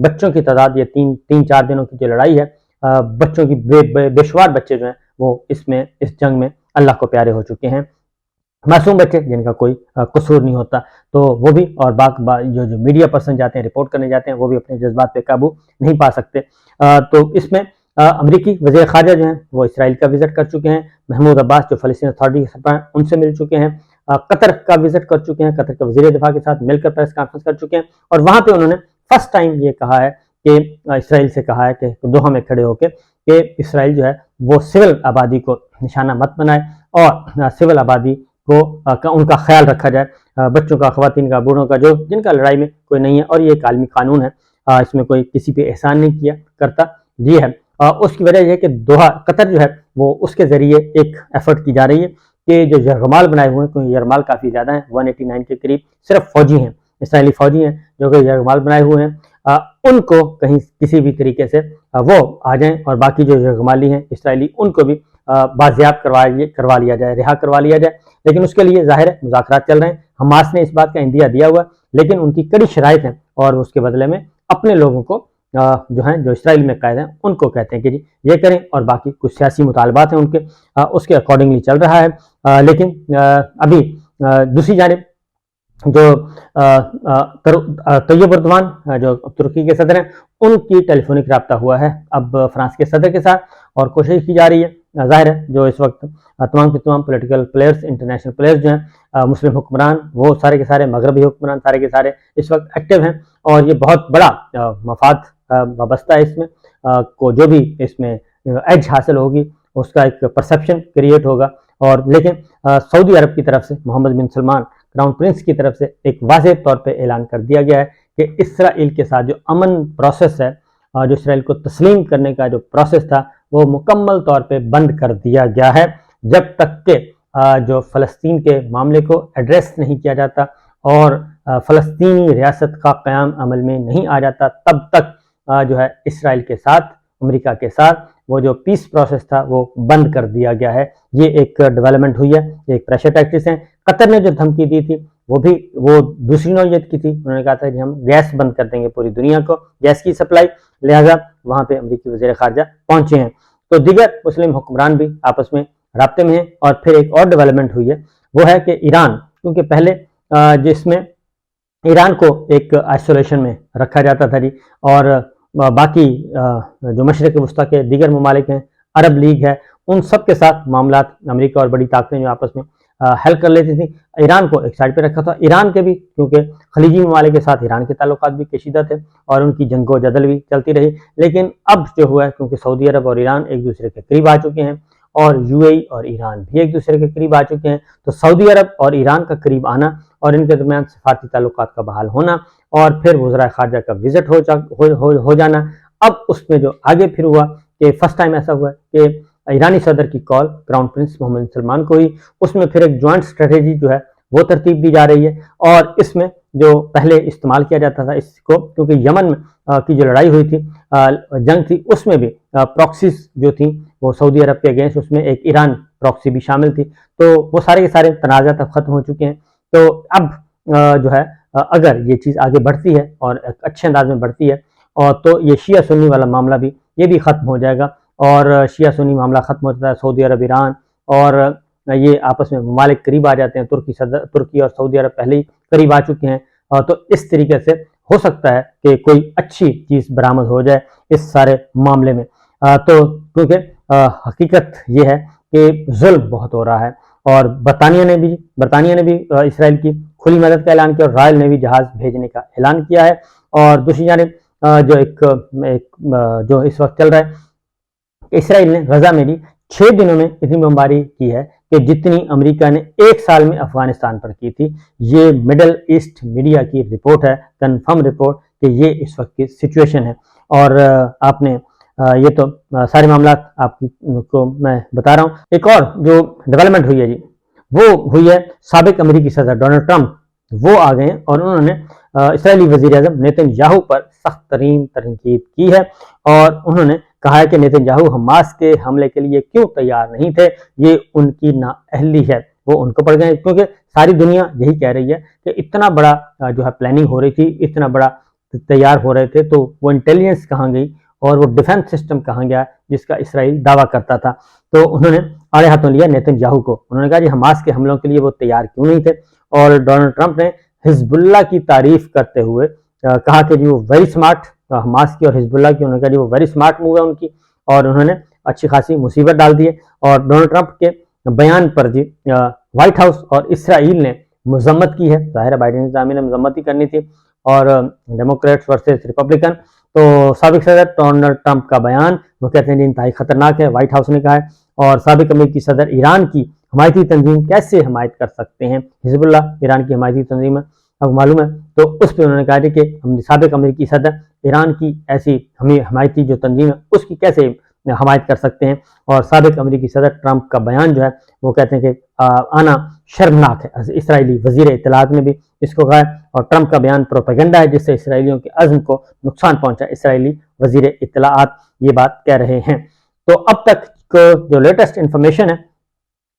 بچوں کی تعداد یہ تین چار دنوں کی جو لڑائی ہے، بچوں کی بے شمار بچے جو ہیں وہ اس جنگ میں اللہ کو پیارے ہو چکے ہیں، معصوم بچے جن کا کوئی قصور نہیں ہوتا، تو وہ بھی، اور جو میڈیا پرسن جاتے ہیں رپورٹ کرنے جاتے ہیں، وہ بھی اپنے جذبات پہ قابو نہیں پا سکتے۔ تو اس میں امریکی وزیر خارجہ جو ہیں وہ اسرائیل کا وزٹ کر چکے ہیں، محمود عباس جو فلسطین اتھارٹی کے سربراہ ان سے مل چکے ہیں، قطر کا وزٹ کر چکے ہیں، قطر کے وزیر دفاع کے ساتھ مل کر پریس کانفرنس کر چکے ہیں، اور وہاں پہ انہوں نے فرسٹ ٹائم یہ کہا ہے کہ اسرائیل سے کہا ہے کہ دوحہ میں کھڑے ہو کے کہ اسرائیل جو ہے وہ سول آبادی کو نشانہ مت بنائے، اور سول آبادی کو ان کا خیال رکھا جائے، بچوں کا، خواتین کا، بوڑھوں کا، جن کا لڑائی میں کوئی نہیں ہے، اور یہ ایک عالمی قانون ہے، اس میں کوئی کسی پہ احسان نہیں کیا کرتا، یہ ہے۔ اس کی وجہ یہ ہے کہ دوحہ قطر جو ہے وہ اس کے ذریعے ایک ایفرٹ کی جا رہی ہے کہ جو یرغمال بنائے ہوئے ہیں، کیونکہ یرغمال کافی زیادہ ہیں، 189 کے قریب صرف فوجی ہیں، اسرائیلی فوجی ہیں جو کہ یرغمال بنائے ہوئے ہیں، ان کو کہیں کسی بھی طریقے سے وہ آ جائیں، اور باقی جو یرغمالی ہیں اسرائیلی ان کو بھی بازیاب کروا لیا جائے، رہا کروا لیا جائے۔ لیکن اس کے لیے ظاہر ہے مذاکرات چل رہے ہیں، حماس نے اس بات کا عندیہ دیا ہوا ہے، لیکن ان کی کڑی شرائط ہیں، اور اس کے بدلے میں اپنے لوگوں کو جو اسرائیل میں قید ہیں ان کو کہتے ہیں کہ جی یہ کریں، اور باقی کچھ سیاسی مطالبات ہیں ان کے، اس کے اکارڈنگلی چل رہا ہے۔ لیکن ابھی دوسری جانب جو طیب اردوان جو ترکی کے صدر ہیں، ان کی ٹیلی فونک رابطہ ہوا ہے اب فرانس کے صدر کے ساتھ، اور کوشش کی جا رہی ہے، ظاہر ہے جو اس وقت تمام کے تمام پولیٹیکل پلیئرز، انٹرنیشنل پلیئرز جو ہیں، مسلم حکمران، وہ سارے کے سارے مغربی حکمران سارے کے سارے اس وقت ایکٹیو ہیں، اور یہ بہت بڑا مفاد وابستہ ہے اس میں، کو جو بھی اس میں ایج حاصل ہوگی اس کا ایک پرسیپشن کریٹ ہوگا، اور لیکن سعودی عرب کی طرف سے محمد بن سلمان کراؤن پرنس کی طرف سے ایک واضح طور پہ اعلان کر دیا گیا ہے کہ اسرائیل کے ساتھ جو امن پروسیس ہے، جو اسرائیل کو تسلیم کرنے کا جو پروسیس تھا، وہ مکمل طور پہ بند کر دیا گیا ہے، جب تک کہ جو فلسطین کے معاملے کو ایڈریس نہیں کیا جاتا اور فلسطینی ریاست کا قیام عمل میں نہیں آ جاتا، تب تک جو ہے اسرائیل کے ساتھ، امریکہ کے ساتھ وہ جو پیس پروسیس تھا وہ بند کر دیا گیا ہے۔ یہ ایک ڈیولپمنٹ ہوئی ہے، ایک پریشر ٹیکٹکس ہیں۔ قطر نے جو دھمکی دی تھی وہ دوسری نوعیت کی تھی، انہوں نے کہا تھا کہ ہم گیس بند کر دیں گے پوری دنیا کو، گیس کی سپلائی، لہٰذا وہاں پہ امریکی وزیر خارجہ پہنچے ہیں۔ تو دیگر مسلم حکمران بھی آپس میں رابطے میں ہیں، اور پھر ایک اور ڈیولپمنٹ ہوئی ہے، وہ ہے کہ ایران، کیونکہ پہلے جس میں ایران کو ایک آئسولیشن میں رکھا جاتا تھا جی، اور باقی جو مشرق وسطیٰ کے دیگر ممالک ہیں، عرب لیگ ہے، ان سب کے ساتھ معاملات امریکہ اور بڑی طاقتیں جو آپس میں حل کر لیتی تھیں، ایران کو ایک سائڈ پہ رکھا تھا۔ ایران کے بھی، کیونکہ خلیجی ممالک کے ساتھ ایران کے تعلقات بھی کشیدہ تھے، اور ان کی جنگ و جدل بھی چلتی رہی، لیکن اب جو ہوا ہے، کیونکہ سعودی عرب اور ایران ایک دوسرے کے قریب آ چکے ہیں، اور یو اے ای اور ایران بھی ایک دوسرے کے قریب آ چکے ہیں، تو سعودی عرب اور ایران کا قریب آنا، اور ان کے درمیان سفارتی تعلقات کا بحال ہونا، اور پھر وزراء خارجہ کا وزٹ ہو جانا، اب اس میں جو آگے پھر ہوا کہ فرسٹ ٹائم ایسا ہوا کہ ایرانی صدر کی کال کراؤن پرنس محمد سلمان کو ہوئی، اس میں پھر ایک جوائنٹ اسٹریٹجی جو ہے وہ ترتیب دی جا رہی ہے، اور اس میں جو پہلے استعمال کیا جاتا تھا اس کو، کیونکہ یمن کی جو لڑائی ہوئی تھی، جنگ تھی، اس میں بھی پراکسیز جو تھیں وہ سعودی عرب کے اگینسٹ، اس میں ایک ایران پراکسی بھی شامل تھی، تو وہ سارے کے سارے تنازعات اب ختم ہو چکے ہیں۔ تو اب جو ہے اگر یہ چیز آگے بڑھتی ہے اور اچھے انداز میں بڑھتی ہے، اور تو یہ شیعہ سنی والا معاملہ بھی یہ بھی ختم ہو جائے گا، اور شیعہ سنی معاملہ ختم ہو جاتا ہے، سعودی عرب، ایران، اور یہ آپس میں ممالک قریب آ جاتے ہیں، ترکی اور سعودی عرب پہلے ہی قریب آ چکے ہیں، تو اس طریقے سے ہو سکتا ہے کہ کوئی اچھی چیز برآمد ہو جائے اس سارے معاملے میں۔ تو کیونکہ حقیقت یہ ہے کہ ظلم بہت ہو رہا ہے، اور برطانیہ نے بھی اسرائیل کی کھلی مدد کا اعلان کیا، اور رائل نیوی جہاز بھیجنے کا اعلان کیا ہے، اور دوسری جانب جو اس وقت چل رہا ہے، اسرائیل نے غزہ میں بھی 6 دنوں میں اتنی بمباری کی ہے کہ جتنی امریکہ نے 1 سال میں افغانستان پر کی تھی۔ یہ مڈل ایسٹ میڈیا کی رپورٹ ہے، کنفرم رپورٹ، کہ یہ اس وقت کی سچویشن ہے، اور آپ نے یہ تو سارے معاملات آپ کو میں بتا رہا ہوں۔ ایک اور جو ڈیولپمنٹ ہوئی ہے جی، وہ ہوئی ہے سابق امریکی صدر ڈونلڈ ٹرمپ، وہ آ گئے ہیں، اور انہوں نے اسرائیلی وزیر اعظم نیتن یاہو پر سخت ترین تنقید کی ہے، اور انہوں نے کہا ہے کہ نیتن یاہو حماس کے حملے کے لیے کیوں تیار نہیں تھے، یہ ان کی نااہلی ہے، وہ ان کو پڑ گئے، کیونکہ ساری دنیا یہی کہہ رہی ہے کہ اتنا بڑا جو ہے پلاننگ ہو رہی تھی، اتنا بڑا تیار ہو رہے تھے تو وہ انٹیلیجنس کہاں گئی اور وہ ڈیفنس سسٹم کہاں گیا جس کا اسرائیل دعویٰ کرتا تھا. تو انہوں نے آڑے ہاتھوں لیا نیتن یاہو کو. انہوں نے کہا جی حماس کے حملوں کے لیے وہ تیار کیوں نہیں تھے. اور ڈونلڈ ٹرمپ نے حزب اللہ کی تعریف کرتے ہوئے کہا کہ جی وہ ویری اسمارٹ، حماس کی اور حزب اللہ کی، انہوں نے کہا جی وہ ویری اسمارٹ موو ہے ان کی، اور انہوں نے اچھی خاصی مصیبت ڈال دی ہے. اور ڈونلڈ ٹرمپ کے بیان پر جی وائٹ ہاؤس اور اسرائیل نے مذمت کی ہے. ظاہر ہے بائیڈن انتظامیہ نے مذمت ہی کرنی تھی، اور ڈیموکریٹس ورسز ریپبلکن. تو سابق صدر ڈونلڈ ٹرمپ کا بیان وہ کہتے ہیں جی انتہائی خطرناک ہے، وائٹ ہاؤس نے کہا ہے. اور سابق امریکی صدر ایران کی حمایتی تنظیم کیسے حمایت کر سکتے ہیں؟ حزب اللہ ایران کی حمایتی تنظیم ہے، اب معلوم ہے. تو اس پہ انہوں نے کہا تھا کہ سابق امریکی صدر ایران کی ایسی حمایتی جو تنظیم ہے اس کی کیسے حمایت کر سکتے ہیں. اور سابق امریکی صدر ٹرمپ کا بیان جو ہے وہ کہتے ہیں کہ آنا شرمناک ہے. اسرائیلی وزیر اطلاعات نے بھی اس کو کہا ہے، اور ٹرمپ کا بیان پروپیگنڈا ہے جس سے اسرائیلیوں کے عزم کو نقصان پہنچا. اسرائیلی وزیر اطلاعات یہ بات کہہ رہے ہیں. تو اب تک جو لیٹسٹ انفارمیشن ہے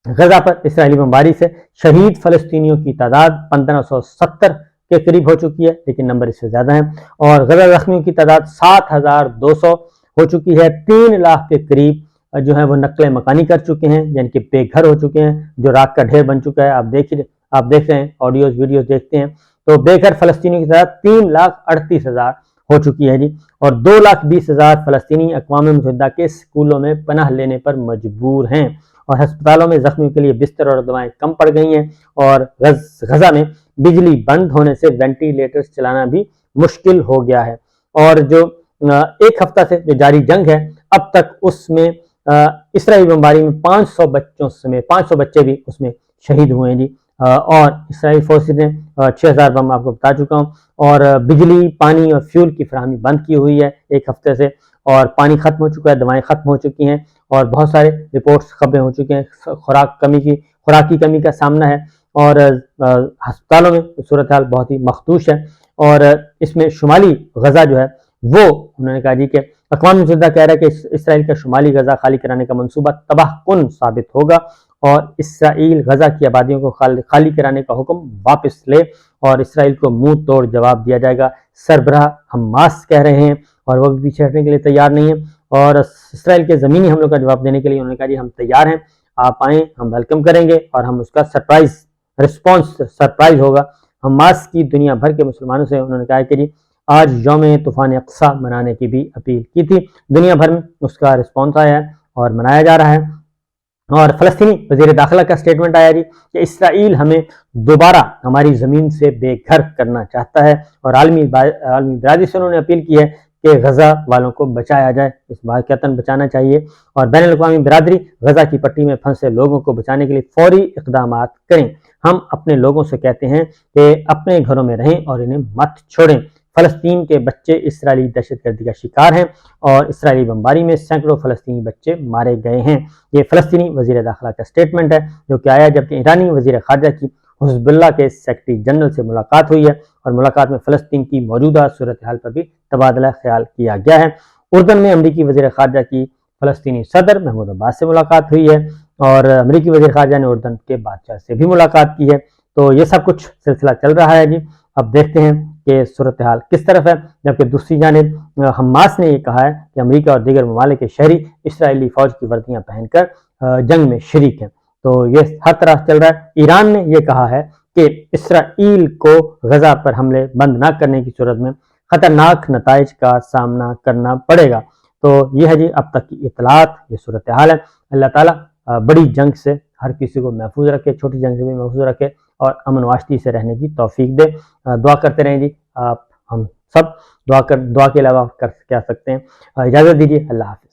غزہ پر اسرائیلی بمباری سے شہید فلسطینیوں کی تعداد 1570 کے قریب ہو چکی ہے، لیکن نمبر اس سے زیادہ ہیں. اور غزہ زخمیوں کی تعداد 7200 ہو چکی ہے. 3 لاکھ کے قریب جو ہے وہ نقل مکانی کر چکے ہیں، یعنی کہ بے گھر ہو چکے ہیں، جو راکھ کا ڈھیر بن چکا ہے. آپ دیکھ رہے ہیں، آڈیوز ویڈیوز دیکھتے ہیں تو بے گھر فلسطینیوں کی تعداد 3,38,000 ہو چکی ہے جی. اور 2,20,000 فلسطینی اقوام متحدہ کے اسکولوں میں پناہ لینے پر مجبور ہیں، اور ہسپتالوں میں زخمیوں کے لیے بستر اور دوائیں کم پڑ گئی ہیں. اور غزہ میں بجلی بند ہونے سے وینٹیلیٹرز چلانا بھی مشکل ہو گیا ہے. اور جو ایک ہفتہ سے جو جاری جنگ ہے اب تک اس میں اسرائیلی بمباری میں 500 بچوں سمیت 500 بچے بھی اس میں شہید ہوئے ہیں جی. اور اسرائیلی فورسز نے 6000 بم آپ کو بتا چکا ہوں. اور بجلی، پانی اور فیول کی فراہمی بند کی ہوئی ہے ایک ہفتے سے، اور پانی ختم ہو چکا ہے، دوائیں ختم ہو چکی ہیں، اور بہت سارے رپورٹس خبریں ہو چکی ہیں خوراکی کمی کا سامنا ہے. اور ہسپتالوں میں صورتحال بہت ہی مخدوش ہے. اور اس میں شمالی غزہ جو ہے وہ انہوں نے کہا جی کہ اقوام متحدہ کہہ رہا ہے کہ اسرائیل کا شمالی غزہ خالی کرانے کا منصوبہ تباہ کن ثابت ہوگا، اور اسرائیل غزہ کی آبادیوں کو خالی کرانے کا حکم واپس لے، اور اسرائیل کو منہ توڑ جواب دیا جائے گا. سربراہ حماس کہہ رہے ہیں، اور وہ بھی پیچھے ہٹنے کے لیے تیار نہیں ہیں. اور اسرائیل کے زمینی حملوں کا جواب دینے کے لیے انہوں نے کہا جی ہم تیار ہیں، آپ آئیں، ہم ویلکم کریں گے، اور ہم اس کا سرپرائز ہوگا. حماس کی دنیا بھر کے مسلمانوں سے انہوں نے کہا کہ جی آج یوم طوفان اقصیٰ منانے کی بھی اپیل کی تھی. دنیا بھر میں اس کا رسپانس آیا ہے اور منایا جا رہا ہے. اور فلسطینی وزیر داخلہ کا سٹیٹمنٹ آیا جی کہ اسرائیل ہمیں دوبارہ ہماری زمین سے بے گھر کرنا چاہتا ہے، اور عالمی برادری سے انہوں نے اپیل کی ہے کہ غزہ والوں کو بچایا جائے، اس واقعتاً بچانا چاہیے. اور بین الاقوامی برادری غزہ کی پٹی میں پھنسے لوگوں کو بچانے کے لیے فوری اقدامات کریں. ہم اپنے لوگوں سے کہتے ہیں کہ اپنے گھروں میں رہیں اور انہیں مت چھوڑیں. فلسطین کے بچے اسرائیلی دہشت گردی کا شکار ہیں، اور اسرائیلی بمباری میں سینکڑوں فلسطینی بچے مارے گئے ہیں. یہ فلسطینی وزیر داخلہ کا سٹیٹمنٹ ہے جو کہ آیا جبکہ ایرانی وزیر خارجہ کی حزب اللہ کے سیکرٹری جنرل سے ملاقات ہوئی ہے، اور ملاقات میں فلسطین کی موجودہ صورتحال پر بھی تبادلہ خیال کیا گیا ہے. اردن میں امریکی وزیر خارجہ کی فلسطینی صدر محمود عباس سے ملاقات ہوئی ہے، اور امریکی وزیر خارجہ نے اردن کے بادشاہ سے بھی ملاقات کی ہے. تو یہ سب کچھ سلسلہ چل رہا ہے جی. اب دیکھتے ہیں کہ صورتحال کس طرف ہے. جبکہ دوسری جانب حماس نے یہ کہا ہے کہ امریکہ اور دیگر ممالک کے شہری اسرائیلی فوج کی وردیاں پہن کر جنگ میں شریک ہیں. تو یہ ہر طرح چل رہا ہے. ایران نے یہ کہا ہے کہ اسرائیل کو غزہ پر حملے بند نہ کرنے کی صورت میں خطرناک نتائج کا سامنا کرنا پڑے گا. تو یہ ہے جی اب تک کی اطلاعات، یہ صورتحال ہے. اللہ تعالیٰ بڑی جنگ سے ہر کسی کو محفوظ رکھے، چھوٹی جنگ سے بھی محفوظ رکھے، اور امن و آشتی سے رہنے کی توفیق دے. دعا کرتے رہیں جی. آپ ہم سب دعا کے علاوہ کیا سکتے ہیں. اجازت دیجیے. اللہ حافظ.